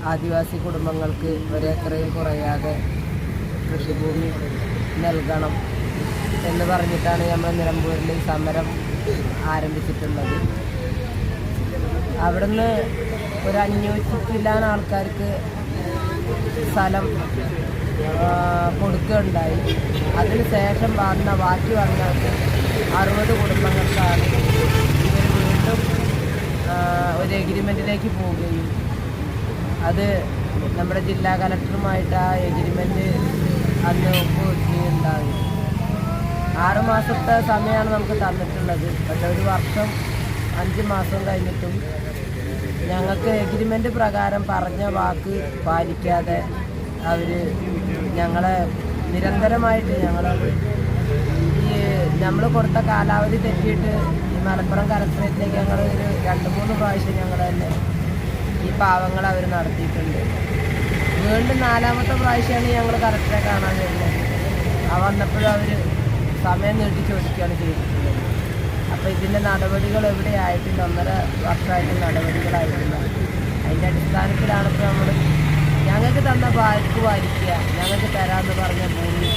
ആദിവാസി കുടുംബങ്ങൾക്ക് ഒരേക്കറയിൽ കുറയാതെ കൃഷിഭൂമി നൽകണം എന്ന് പറഞ്ഞിട്ടാണ് നമ്മൾ നിലമ്പൂരിൽ സമരം ആരംഭിച്ചിട്ടുള്ളത്. അവിടുന്ന് ഒരു 500 ചില്ലാൻ ആൾക്കാർക്ക് സ്ഥലം കൊടുക്കുകയുണ്ടായി. അതിന് ശേഷം ബാക്കി വന്ന 60 കുടുംബങ്ങൾക്കാണ് ഇവർ വീണ്ടും ഒരു എഗ്രിമെൻറ്റിലേക്ക് പോവുകയും അത് നമ്മുടെ ജില്ലാ കലക്ടറുമായിട്ട് ആ എഗ്രിമെൻറ്റ് അന്ന് ഒപ്പുവെക്കുകയുണ്ടായി. 6 മാസത്തെ സമയമാണ് നമുക്ക് തന്നിട്ടുള്ളത്. പക്ഷേ 1 വർഷം 5 മാസം കഴിഞ്ഞിട്ടും ഞങ്ങൾക്ക് എഗ്രിമെൻ്റ് പ്രകാരം പറഞ്ഞ വാക്ക് പാലിക്കാതെ അവർ ഞങ്ങളെ നിരന്തരമായിട്ട് നമ്മൾ കൊടുത്ത കാലാവധി തെറ്റിയിട്ട് ഈ മലപ്പുറം കലക്ടറേറ്റിലേക്ക് ഞങ്ങൾ ഒരു 2-3 പ്രാവശ്യം ഞങ്ങൾ തന്നെ ഈ പാവങ്ങൾ അവർ നടത്തിയിട്ടുണ്ട്. വീണ്ടും 4ാമത്തെ പ്രാവശ്യമാണ് ഞങ്ങൾ കലക്ടറെ കാണാൻ വരുന്നത്. വന്നപ്പോഴും അവർ സമയം നീട്ടി ചോദിക്കുകയാണ് ചെയ്തിട്ടുള്ളത്. അപ്പോൾ ഇതിൻ്റെ നടപടികൾ എവിടെ ആയിട്ടില്ല. 1.5 വർഷമായിട്ട് നടപടികളായിട്ടില്ല. അതിൻ്റെ അടിസ്ഥാനത്തിലാണ് ഇപ്പോൾ ഞങ്ങൾക്ക് തന്ന വാക്ക് പാലിക്കുക, ഞങ്ങൾക്ക് തരാമെന്ന് പറഞ്ഞ ഭൂമി